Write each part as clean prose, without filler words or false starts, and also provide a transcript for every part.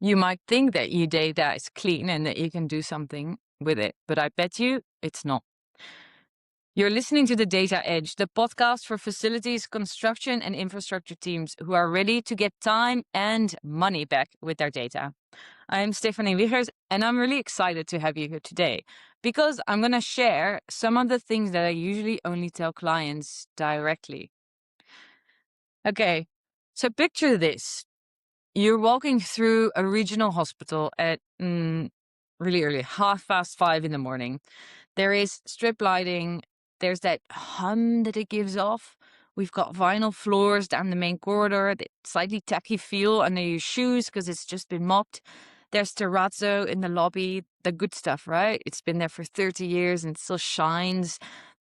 You might think that your data is clean and that you can do something with it, but I bet you it's not. You're listening to The Data Edge, the podcast for facilities, construction, and infrastructure teams who are ready to get time and money back with their data. I'm Stephanie Wiechers, and I'm really excited to have you here today because I'm going to share some of the things that I usually only tell clients directly. Okay, so picture this. You're walking through a regional hospital at really early, 5:30 in the morning. There is strip lighting. There's that hum that it gives off. We've got vinyl floors down the main corridor, that slightly tacky feel under your shoes because it's just been mopped. There's terrazzo in the lobby, the good stuff, right? It's been there for 30 years and it still shines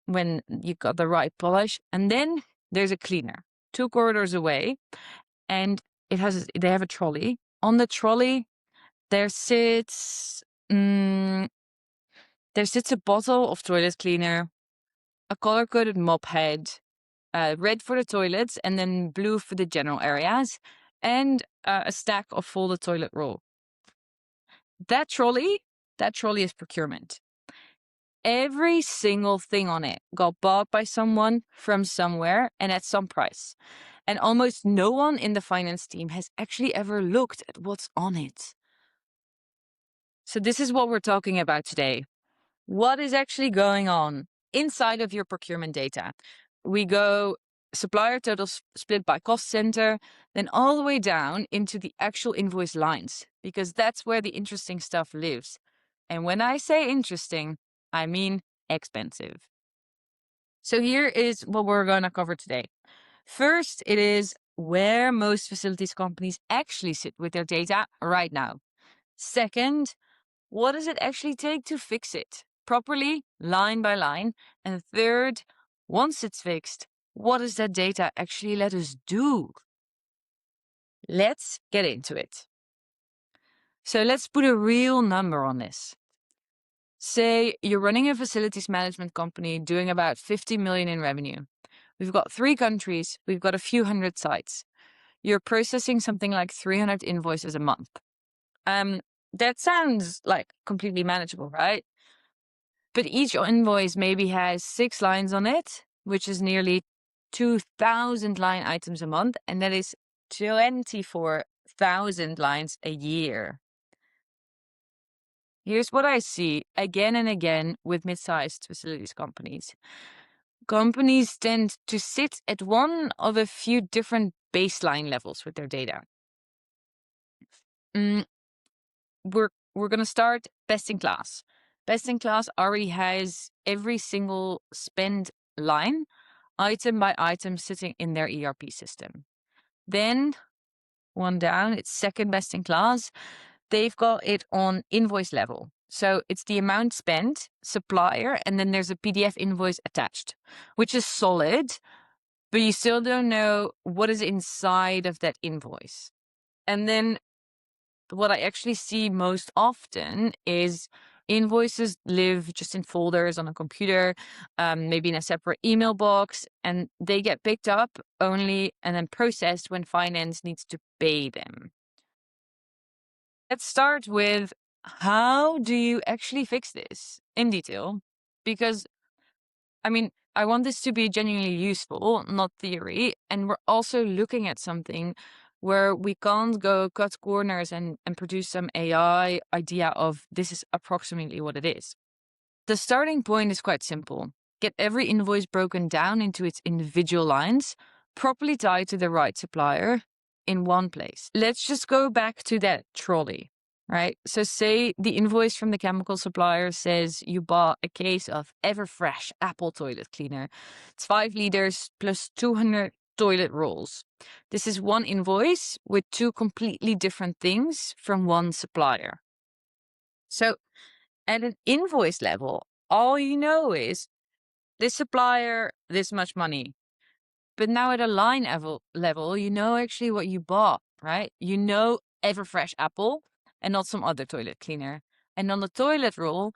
when you got the right polish. And then there's a cleaner 2 corridors away, and they have a trolley. On the trolley, there sits mm, a bottle of toilet cleaner, a color-coded mop head, red for the toilets, and then blue for the general areas, and a stack of folded toilet roll. That trolley is procurement. Every single thing on it got bought by someone from somewhere and at some price. And almost no one in the finance team has actually ever looked at what's on it. So this is what we're talking about today. What is actually going on inside of your procurement data? We go supplier total split by cost center, then all the way down into the actual invoice lines, because that's where the interesting stuff lives. And when I say interesting, I mean expensive. So here is what we're going to cover today. First, it is where most facilities companies actually sit with their data right now. Second, what does it actually take to fix it properly, line by line? And third, once it's fixed, what does that data actually let us do? Let's get into it. So let's put a real number on this. Say you're running a facilities management company doing about 50 million in revenue. We've got 3 countries. We've got a few hundred sites. You're processing something like 300 invoices a month. That sounds like completely manageable, right? But each invoice maybe has 6 lines on it, which is nearly 2,000 line items a month, and that is 24,000 lines a year. Here's what I see again and again with mid-sized facilities companies. Companies tend to sit at one of a few different baseline levels with their data. We're going to start best in class. Best in class already has every single spend line, item by item, sitting in their ERP system. Then, one down, it's second best in class. They've got it on invoice level. So it's the amount spent, supplier, and then there's a PDF invoice attached, which is solid, but you still don't know what is inside of that invoice. And then what I actually see most often is invoices live just in folders on a computer, maybe in a separate email box, and they get picked up only and then processed when finance needs to pay them. Let's start with, how do you actually fix this in detail? Because, I want this to be genuinely useful, not theory. And we're also looking at something where we can't go cut corners and produce some AI idea of this is approximately what it is. The starting point is quite simple. Get every invoice broken down into its individual lines, properly tied to the right supplier in one place. Let's just go back to that trolley, right? So say the invoice from the chemical supplier says you bought a case of Everfresh Apple toilet cleaner. It's 5 liters plus 200 toilet rolls. This is one invoice with 2 completely different things from one supplier. So at an invoice level, all you know is this supplier, this much money. But now at a line level, you know actually what you bought, right? You know Everfresh Apple and not some other toilet cleaner. And on the toilet roll,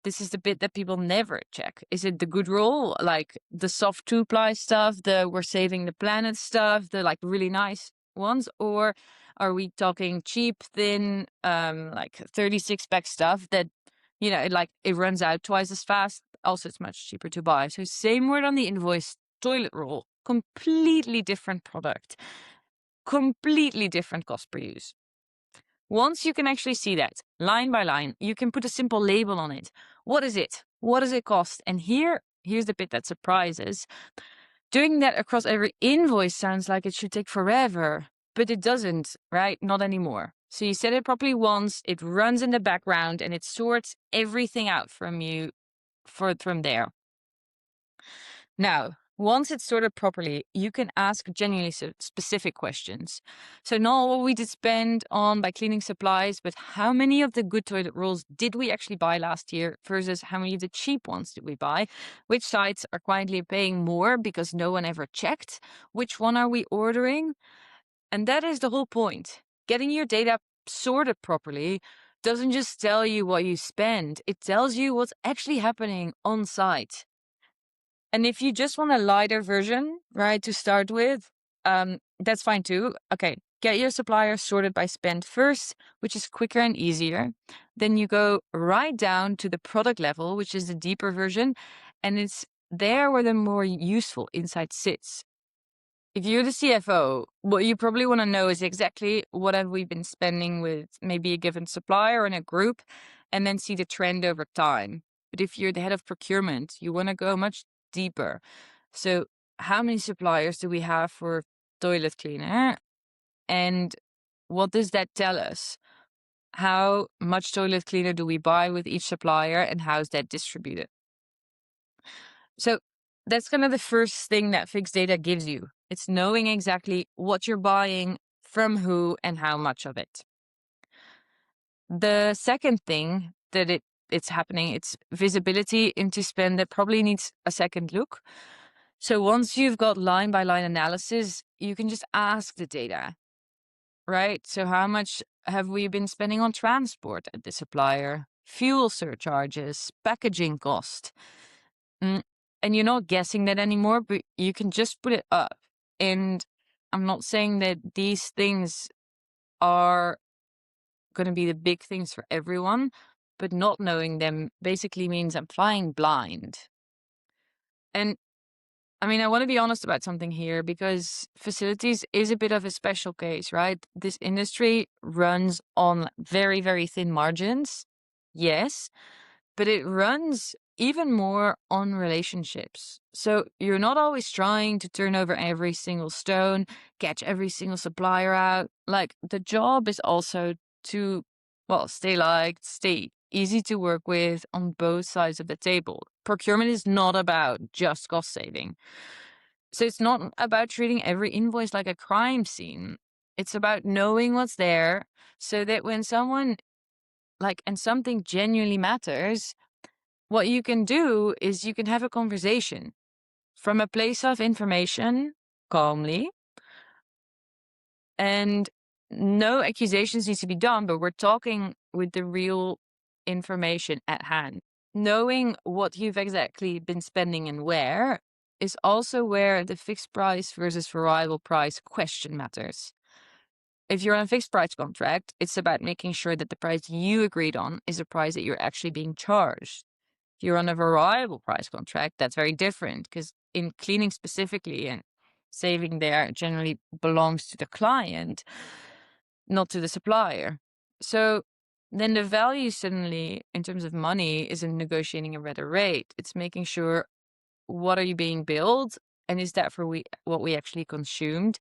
this is the bit that people never check. Is it the good roll, like the soft 2-ply stuff, the we're saving the planet stuff, the like really nice ones, or Are we talking cheap, thin, like 36-pack stuff that, it runs out twice as fast? Also, it's much cheaper to buy. So same word on the invoice, toilet roll, completely different product, completely different cost per use. Once you can actually see that line by line, you can put a simple label on it. What is it? What does it cost? And here's the bit that surprises. Doing that across every invoice sounds like it should take forever, but it doesn't, right? Not anymore. So you set it properly once, it runs in the background, and it sorts everything out from you from there. Now, once it's sorted properly, you can ask genuinely specific questions. So not what we did spend on by cleaning supplies, but how many of the good toilet rolls did we actually buy last year versus how many of the cheap ones did we buy? Which sites are quietly paying more because no one ever checked? Which one are we ordering? And that is the whole point. Getting your data sorted properly doesn't just tell you what you spend, it tells you what's actually happening on site. And if you just want a lighter version, right, to start with, that's fine too. Okay, get your supplier sorted by spend first, which is quicker and easier. Then you go right down to the product level, which is the deeper version. And it's there where the more useful insight sits. If you're the CFO, what you probably want to know is exactly what have we been spending with maybe a given supplier in a group, and then see the trend over time. But if you're the head of procurement, you want to go much deeper. So how many suppliers do we have for toilet cleaner? And what does that tell us? How much toilet cleaner do we buy with each supplier, and how is that distributed? So that's kind of the first thing that fixed data gives you. It's knowing exactly what you're buying, from who, and how much of it. The second thing that it's happening, it's visibility into spend that probably needs a second look. So once you've got line by line analysis, you can just ask the data, right? So how much have we been spending on transport at the supplier, fuel surcharges, packaging cost? And you're not guessing that anymore, but you can just put it up. And I'm not saying that these things are going to be the big things for everyone, but not knowing them basically means I'm flying blind. And I mean, I want to be honest about something here, because facilities is a bit of a special case, right? This industry runs on very, very thin margins. Yes, but it runs even more on relationships. So you're not always trying to turn over every single stone, catch every single supplier out. Like, the job is also to, well, stay liked, stay easy to work with on both sides of the table. Procurement is not about just cost saving. So it's not about treating every invoice like a crime scene. It's about knowing what's there so that when someone and something genuinely matters, what you can do is you can have a conversation from a place of information, calmly, and no accusations need to be done, but we're talking with the real information at hand. Knowing what you've exactly been spending and where is also where the fixed price versus variable price question matters. If you're on a fixed price contract, it's about making sure that the price you agreed on is a price that you're actually being charged. If you're on a variable price contract, that's very different, because in cleaning specifically, and saving there generally belongs to the client, not to the supplier. So then the value suddenly, in terms of money, isn't negotiating a better rate. It's making sure, what are you being billed, and is that for what we actually consumed,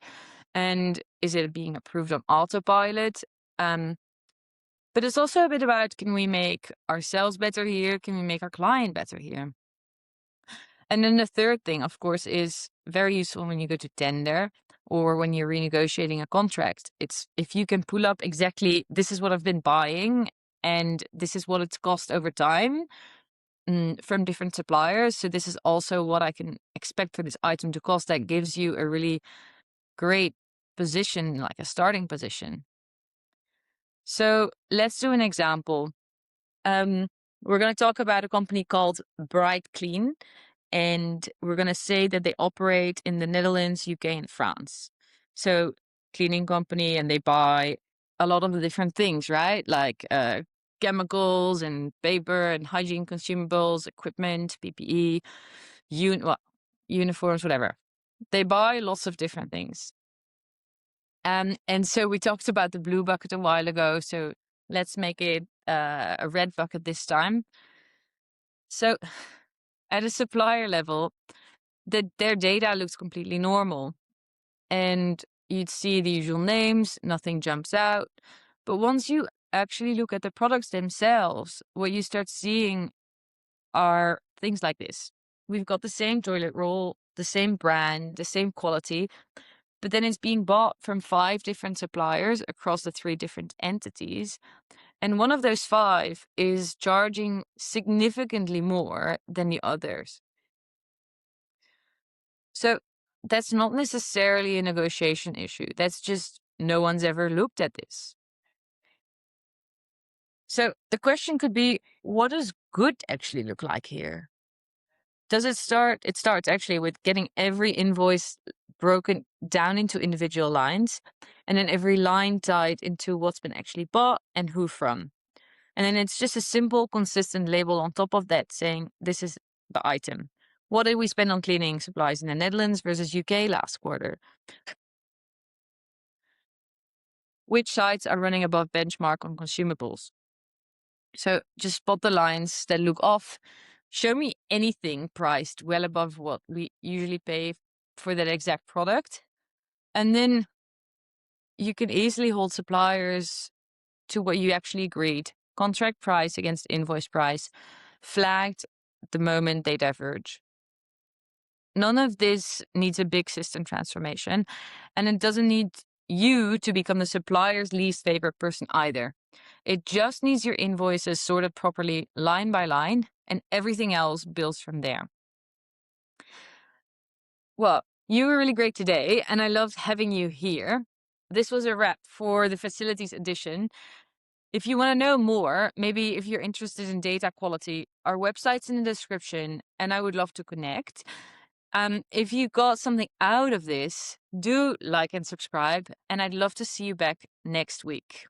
and is it being approved on autopilot? But it's also a bit about, can we make ourselves better here? Can we make our client better here? And then the third thing, of course, is very useful when you go to tender or when you're renegotiating a contract. It's if you can pull up exactly, this is what I've been buying and this is what it's cost over time from different suppliers. So this is also what I can expect for this item to cost. That gives you a really great position, like a starting position. So let's do an example. We're going to talk about a company called Bright Clean, and we're going to say that they operate in the Netherlands, UK, and France. So cleaning company and they buy a lot of the different things, right? Like chemicals and paper and hygiene consumables, equipment, PPE, uniforms, whatever. They buy lots of different things. And so we talked about the blue bucket a while ago. So let's make it a red bucket this time. So at a supplier level, their data looks completely normal. And you'd see the usual names, nothing jumps out. But once you actually look at the products themselves, what you start seeing are things like this. We've got the same toilet roll, the same brand, the same quality, but then it's being bought from 5 different suppliers across the 3 different entities. And one of those 5 is charging significantly more than the others. So that's not necessarily a negotiation issue. That's just no one's ever looked at this. So the question could be, what does good actually look like here? Does it start? It starts actually with getting every invoice broken down into individual lines, and then every line tied into what's been actually bought and who from. And then it's just a simple, consistent label on top of that saying this is the item. What did we spend on cleaning supplies in the Netherlands versus UK last quarter? Which sites are running above benchmark on consumables? So just spot the lines that look off. Show me anything priced well above what we usually pay for that exact product. And then you can easily hold suppliers to what you actually agreed. Contract price against invoice price, flagged the moment they diverge. None of this needs a big system transformation, and it doesn't need you to become the supplier's least favorite person either. It just needs your invoices sorted properly line by line, and everything else builds from there. Well, you were really great today, and I loved having you here. This was a wrap for the facilities edition. If you want to know more, maybe if you're interested in data quality, our website's in the description, and I would love to connect. If you got something out of this, do like and subscribe, and I'd love to see you back next week.